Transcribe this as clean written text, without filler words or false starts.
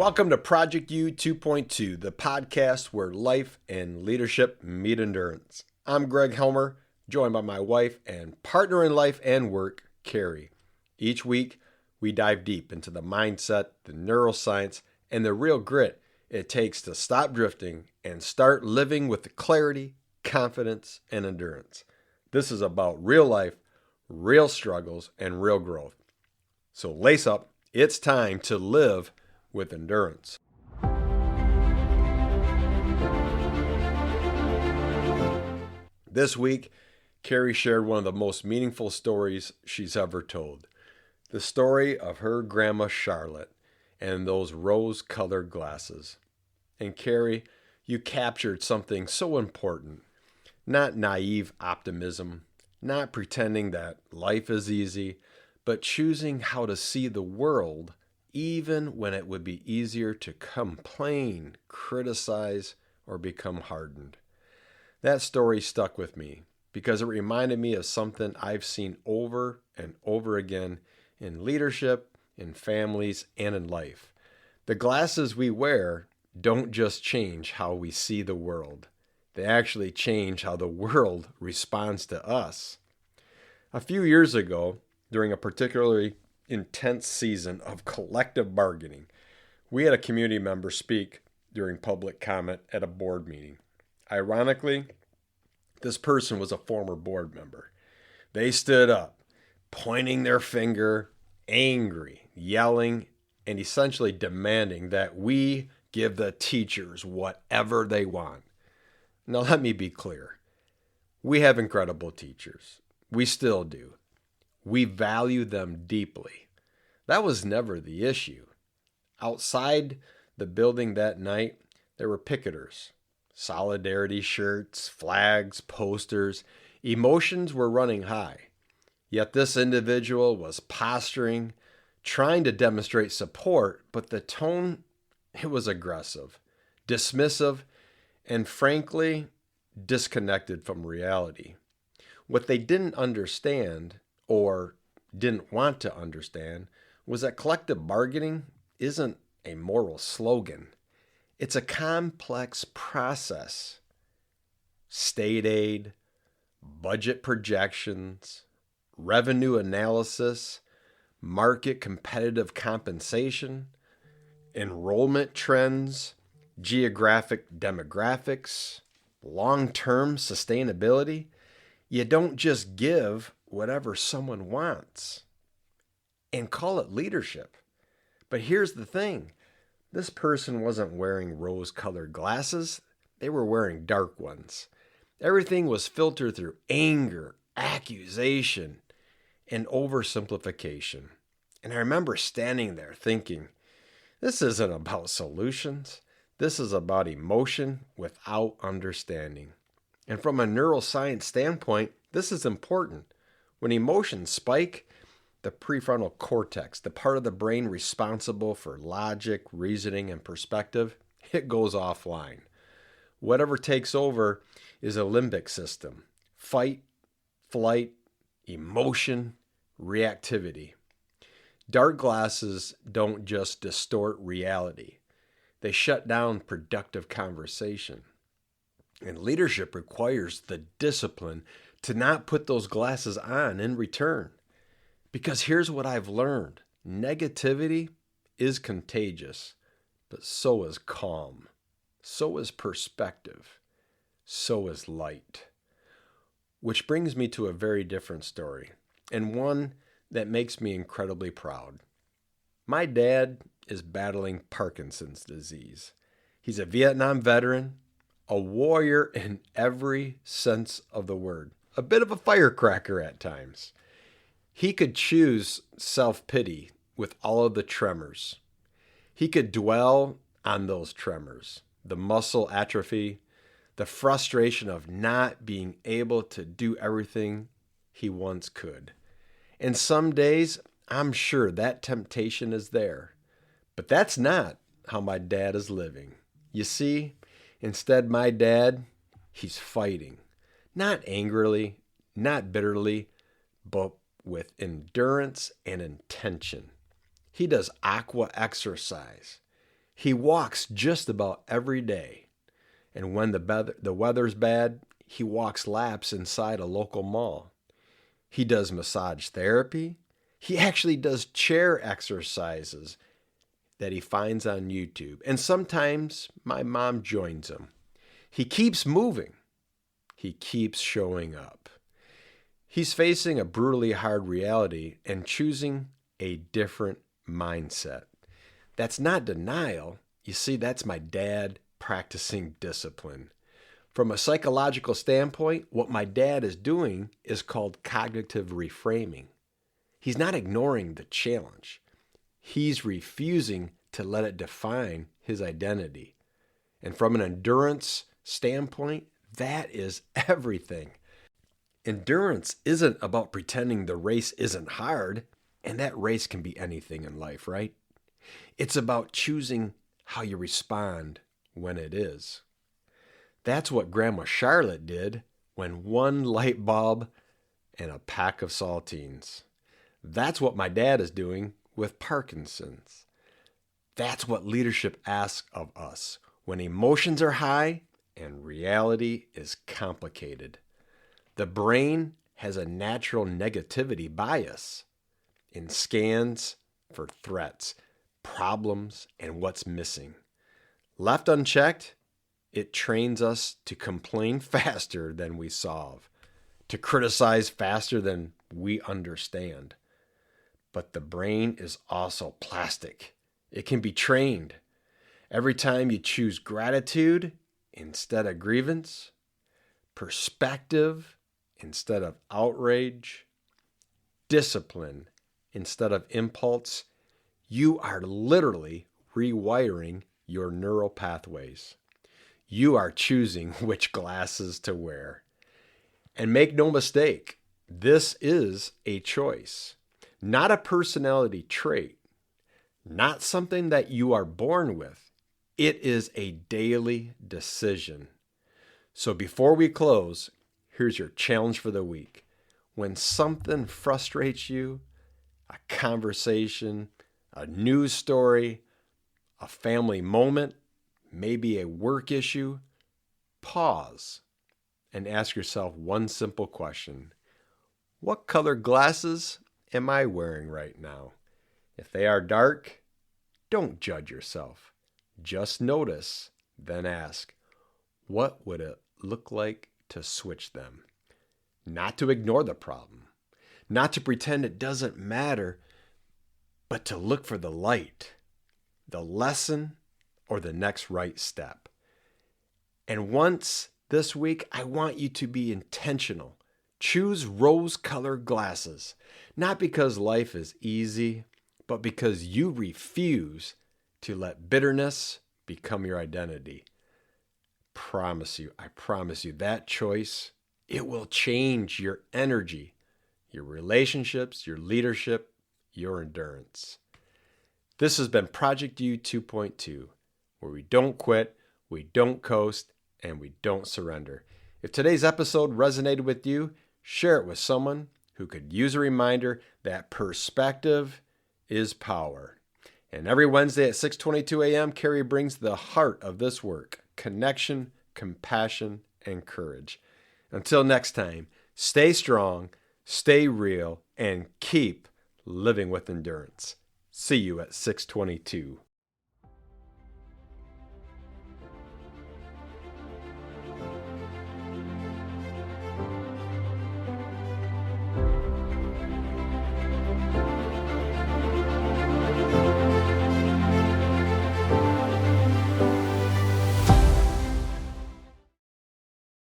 Welcome to Project U 2.2, the podcast where life and leadership meet endurance. I'm Greg Helmer, joined by my wife and partner in life and work, Carrie. Each week, we dive deep into the mindset, the neuroscience, and the real grit it takes to stop drifting and start living with the clarity, confidence, and endurance. This is about real life, real struggles, and real growth. So lace up, it's time to live with endurance. This week, Carrie shared one of the most meaningful stories she's ever told. The story of her grandma Charlotte and those rose-colored glasses. And Carrie, you captured something so important. Not naive optimism, not pretending that life is easy, but choosing how to see the world even when it would be easier to complain, criticize, or become hardened. That story stuck with me because it reminded me of something I've seen over and over again in leadership, in families, and in life. The glasses we wear don't just change how we see the world. They actually change how the world responds to us. A few years ago, during a particularly intense season of collective bargaining, we had a community member speak during public comment at a board meeting. Ironically, this person was a former board member. They stood up, pointing their finger, angry, yelling, and essentially demanding that we give the teachers whatever they want. Now, let me be clear. We have incredible teachers. We still do. We value them deeply. That was never the issue. Outside the building that night, there were picketers, solidarity shirts, flags, posters. Emotions were running high. Yet this individual was posturing, trying to demonstrate support, but the tone, it was aggressive, dismissive, and frankly, disconnected from reality. What they didn't understand, or didn't want to understand, was that collective bargaining isn't a moral slogan. It's a complex process. State aid, budget projections, revenue analysis, market competitive compensation, enrollment trends, geographic demographics, long-term sustainability. You don't just give whatever someone wants and call it leadership. But here's the thing. This person wasn't wearing rose-colored glasses. They were wearing dark ones. Everything was filtered through anger, accusation, and oversimplification. And I remember standing there thinking, this isn't about solutions. This is about emotion without understanding. And from a neuroscience standpoint, this is important. When emotions spike, the prefrontal cortex, the part of the brain responsible for logic, reasoning, and perspective, it goes offline. Whatever takes over is a limbic system. Fight, flight, emotion, reactivity. Dark glasses don't just distort reality. They shut down productive conversation. And leadership requires the discipline to not put those glasses on in return. Because here's what I've learned. Negativity is contagious, but so is calm. So is perspective. So is light. Which brings me to a very different story, and one that makes me incredibly proud. My dad is battling Parkinson's disease. He's a Vietnam veteran, a warrior in every sense of the word, a bit of a firecracker at times. He could choose self-pity with all of the tremors. He could dwell on those tremors, the muscle atrophy, the frustration of not being able to do everything he once could. And some days, I'm sure that temptation is there. But that's not how my dad is living. You see, instead my dad, he's fighting. Not angrily, not bitterly, but with endurance and intention. He does aqua exercise. He walks just about every day. And when the weather's bad, he walks laps inside a local mall. He does massage therapy. He actually does chair exercises that he finds on YouTube. And sometimes my mom joins him. He keeps moving. He keeps showing up. He's facing a brutally hard reality and choosing a different mindset. That's not denial. You see, that's my dad practicing discipline. From a psychological standpoint, what my dad is doing is called cognitive reframing. He's not ignoring the challenge. He's refusing to let it define his identity. And from an endurance standpoint, that is everything. Endurance isn't about pretending the race isn't hard, and that race can be anything in life, right? It's about choosing how you respond when it is. That's what Grandma Charlotte did when one light bulb and a pack of saltines. That's what my dad is doing with Parkinson's. That's what leadership asks of us when emotions are high and reality is complicated. The brain has a natural negativity bias and scans for threats, problems, and what's missing. Left unchecked, it trains us to complain faster than we solve, to criticize faster than we understand. But the brain is also plastic. It can be trained. Every time you choose gratitude instead of grievance, perspective instead of outrage, discipline instead of impulse, you are literally rewiring your neural pathways. You are choosing which glasses to wear. And make no mistake, this is a choice, not a personality trait, not something that you are born with. It is a daily decision. So before we close, here's your challenge for the week. When something frustrates you, a conversation, a news story, a family moment, maybe a work issue, pause and ask yourself one simple question. What color glasses am I wearing right now? If they are dark, don't judge yourself. Just notice, then ask, what would it look like to switch them? Not to ignore the problem, not to pretend it doesn't matter, but to look for the light, the lesson, or the next right step. And once this week, I want you to be intentional. Choose rose-colored glasses, not because life is easy, but because you refuse to let bitterness become your identity. I promise you, that choice, it will change your energy, your relationships, your leadership, your endurance. This has been Project U 2.2, where we don't quit, we don't coast, and we don't surrender. If today's episode resonated with you, share it with someone who could use a reminder that perspective is power. And every Wednesday at 6:22 a.m., Carrie brings the heart of this work: connection, compassion, and courage. Until next time, stay strong, stay real, and keep living with endurance. See you at 6:22.